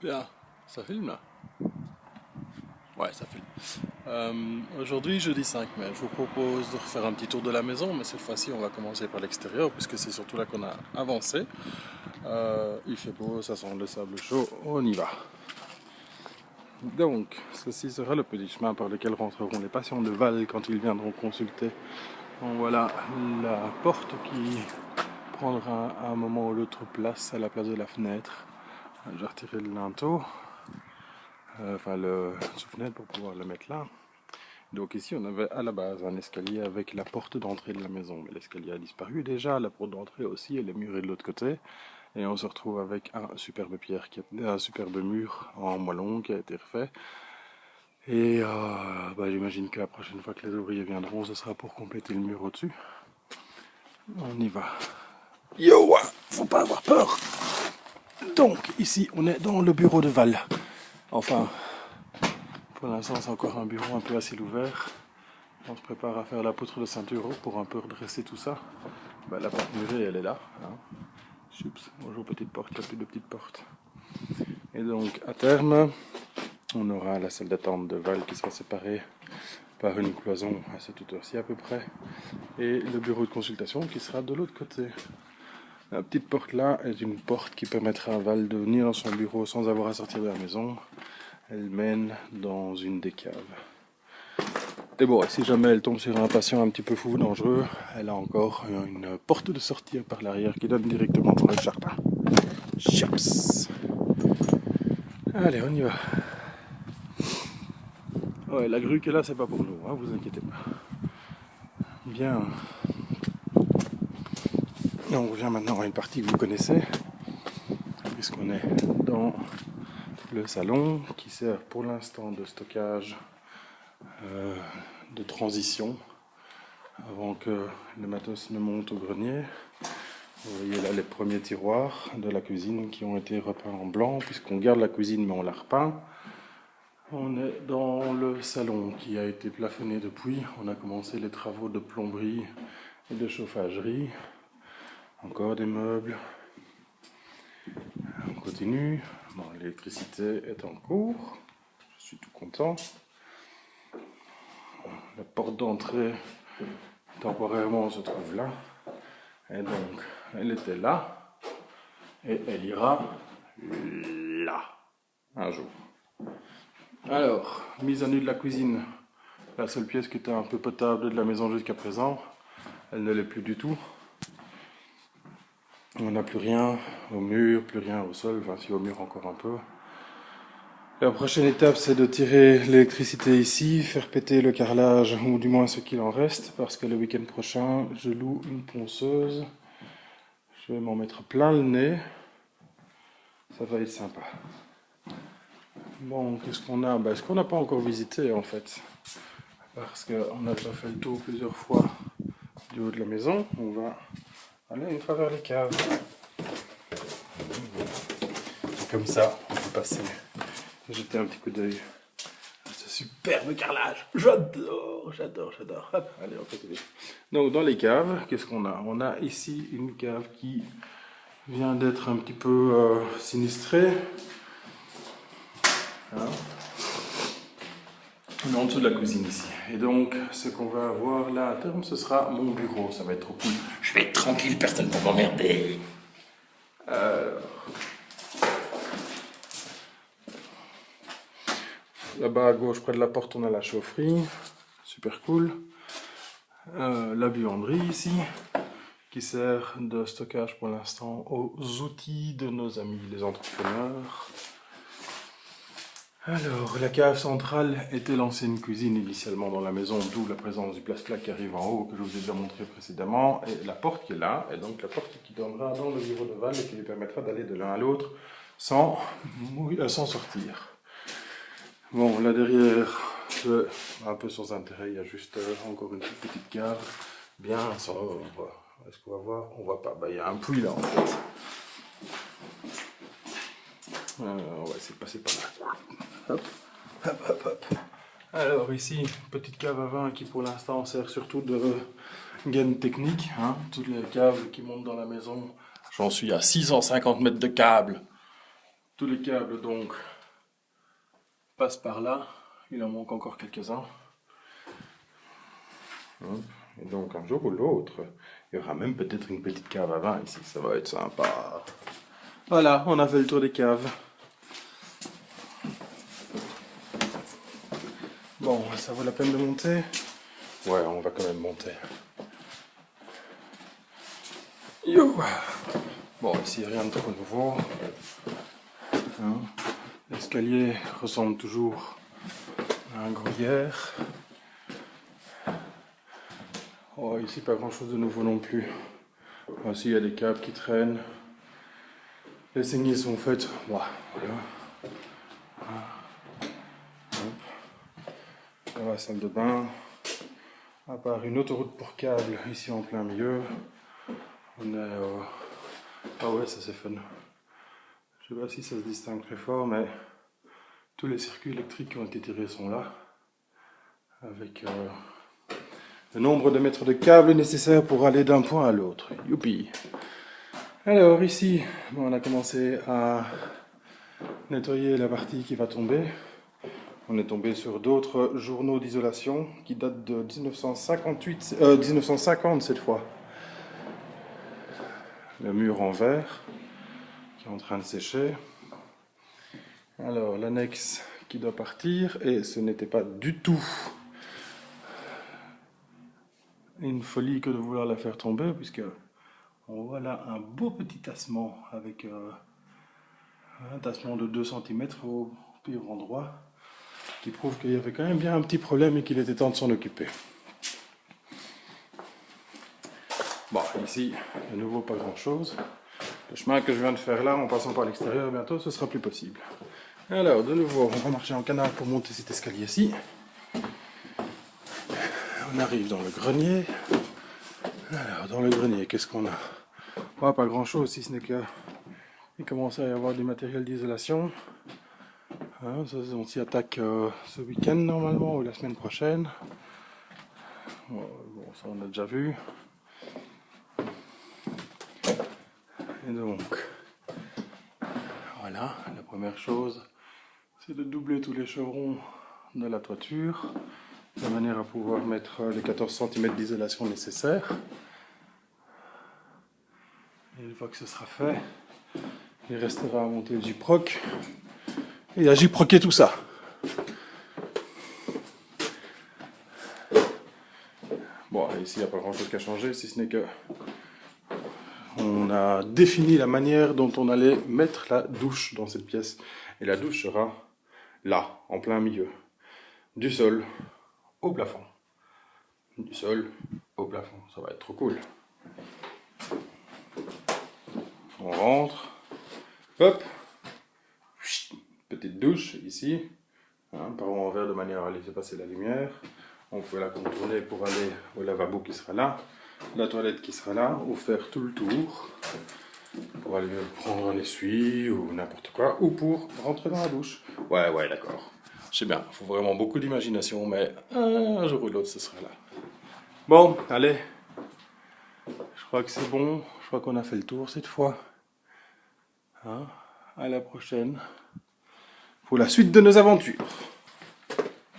Bien, ça filme là? Ouais, ça filme. Aujourd'hui, jeudi 5 mai, je vous propose de refaire un petit tour de la maison, mais cette fois-ci, on va commencer par l'extérieur, puisque c'est surtout là qu'on a avancé. Il fait beau, ça sent le sable chaud, on y va. Donc, ceci sera le petit chemin par lequel rentreront les patients de Val quand ils viendront consulter. Donc voilà la porte qui prendra à un moment ou l'autre place à la place de la fenêtre. J'ai retiré le linteau, enfin le sous-fenêtre pour pouvoir le mettre là. Donc ici on avait à la base un escalier avec la porte d'entrée de la maison, mais l'escalier a disparu déjà, la porte d'entrée aussi, elle est murée de l'autre côté, et on se retrouve avec un superbe un superbe mur en moellon qui a été refait. Et j'imagine que la prochaine fois que les ouvriers viendront, ce sera pour compléter le mur au-dessus. On y va. Yo, faut pas avoir peur. Donc ici on est dans le bureau de Val. Enfin, pour l'instant c'est encore un bureau un peu à ciel ouvert. On se prépare à faire la poutre de ceinture pour un peu redresser tout ça. La porte murée, elle est là. Hein. Choups, bonjour petite porte, il n'y a plus de petite porte. Et donc, à terme, on aura la salle d'attente de Val qui sera séparée par une cloison à cette hauteur-ci à peu près. Et le bureau de consultation qui sera de l'autre côté. La petite porte là est une porte qui permettra à Val de venir dans son bureau sans avoir à sortir de la maison. Elle mène dans une des caves. Et bon, si jamais elle tombe sur un patient un petit peu fou, dangereux, elle a encore une porte de sortie par l'arrière qui donne directement dans le jardin. Chaps. Allez, on y va. Ouais, la grue qui est là, c'est pas pour nous, hein, vous inquiétez pas. Bien. On revient maintenant à une partie que vous connaissez, puisqu'on est dans le salon qui sert pour l'instant de stockage de transition avant que le matos ne monte au grenier. Vous voyez là les premiers tiroirs de la cuisine qui ont été repeints en blanc, puisqu'on garde la cuisine mais on la repeint. On est dans le salon qui a été plafonné depuis. On a commencé les travaux de plomberie et de chauffagerie. Encore des meubles. On continue. Bon, l'électricité est en cours. Je suis tout content. La porte d'entrée temporairement se trouve là. Et donc, elle était là. Et elle ira là. Un jour. Alors, mise à nu de la cuisine. La seule pièce qui était un peu potable de la maison jusqu'à présent, elle ne l'est plus du tout. On n'a plus rien au mur, plus rien au sol, enfin si au mur encore un peu. La prochaine étape c'est de tirer l'électricité ici, faire péter le carrelage, ou du moins ce qu'il en reste, parce que le week-end prochain je loue une ponceuse. Je vais m'en mettre plein le nez. Ça va être sympa. Bon, qu'est-ce qu'on a? Ce qu'on n'a pas encore visité en fait. Parce qu'on a déjà fait le tour plusieurs fois du haut de la maison. On va aller une fois vers les caves. Comme ça, on peut passer et jeter un petit coup d'œil à ce superbe carrelage. J'adore, j'adore, j'adore. Hop, allez, on continue. Donc, dans les caves, qu'est-ce qu'on a? On a ici une cave qui vient d'être un petit peu sinistrée. Hein, on est en dessous de la cuisine ici. Et donc, ce qu'on va avoir là à terme, ce sera mon bureau. Ça va être trop cool. Je vais être tranquille, personne ne va m'emmerder. Là-bas à gauche, près de la porte, on a la chaufferie. Super cool. La buanderie ici, qui sert de stockage pour l'instant aux outils de nos amis les entrepreneurs. Alors, la cave centrale était l'ancienne cuisine initialement dans la maison, d'où la présence du place-plat qui arrive en haut, que je vous ai déjà montré précédemment, et la porte qui est là, et donc la porte qui donnera dans le bureau de Val et qui lui permettra d'aller de l'un à l'autre sans sortir. Bon, là derrière, un peu sans intérêt, il y a juste encore une toute petite cave, bien sobre. Est-ce qu'on va voir? On voit pas. Il y a un puits là en fait. On va essayer de passer par là. Hop, hop, hop, hop. Alors ici, petite cave à vin qui pour l'instant sert surtout de gaine technique. Hein. Toutes les câbles qui montent dans la maison, j'en suis à 650 mètres de câbles. Tous les câbles donc passent par là. Il en manque encore quelques-uns. Et donc un jour ou l'autre, il y aura même peut-être une petite cave à vin ici. Ça va être sympa. Voilà, on a fait le tour des caves. Bon, ça vaut la peine de monter? Ouais, on va quand même monter. Yo! Bon, ici rien de trop nouveau. Hein? L'escalier ressemble toujours à un gruyère. Oh, ici pas grand chose de nouveau non plus. Ici il y a des câbles qui traînent. Les saignées sont faites. Voilà. Dans la salle de bain. À part une autoroute pour câbles ici en plein milieu. On est ah ouais, ça c'est fun. Je sais pas si ça se distingue très fort, mais tous les circuits électriques qui ont été tirés sont là. Avec le nombre de mètres de câbles nécessaires pour aller d'un point à l'autre. Youpi! Alors ici, on a commencé à nettoyer la partie qui va tomber. On est tombé sur d'autres journaux d'isolation qui datent de 1950 cette fois. Le mur en verre qui est en train de sécher. Alors l'annexe qui doit partir, et ce n'était pas du tout une folie que de vouloir la faire tomber, puisque on voit là un beau petit tassement avec un tassement de 2 cm au pire endroit, qui prouve qu'il y avait quand même bien un petit problème et qu'il était temps de s'en occuper. Bon, ici, de nouveau pas grand chose. Le chemin que je viens de faire là, en passant par l'extérieur, bientôt ce sera plus possible. Alors, de nouveau, on va marcher en canard pour monter cet escalier-ci. On arrive dans le grenier. Alors, dans le grenier, qu'est-ce qu'on a? Oh, pas grand chose, si ce n'est qu'il commence à y avoir du matériel d'isolation. Hein, ça, on s'y attaque ce week-end normalement, ou la semaine prochaine. Bon, ça on a déjà vu. Et donc, voilà, la première chose, c'est de doubler tous les chevrons de la toiture, de manière à pouvoir mettre les 14 cm d'isolation nécessaires. Et une fois que ce sera fait, il restera à monter le gyproc et à gyproquer tout ça. Bon, ici il n'y a pas grand chose qu'à changer, si ce n'est que on a défini la manière dont on allait mettre la douche dans cette pièce. Et la douche sera là, en plein milieu, du sol au plafond. Du sol au plafond, ça va être trop cool. On rentre, hop, petite douche ici, hein, paroi en verre de manière à laisser passer la lumière. On peut la contourner pour aller au lavabo qui sera là, la toilette qui sera là, ou faire tout le tour pour aller prendre un essuie ou n'importe quoi, ou pour rentrer dans la douche. Ouais, d'accord. Je sais bien, il faut vraiment beaucoup d'imagination, mais un jour ou l'autre ce sera là. Bon, allez, je crois que c'est bon, je crois qu'on a fait le tour cette fois. Hein, à la prochaine pour la suite de nos aventures.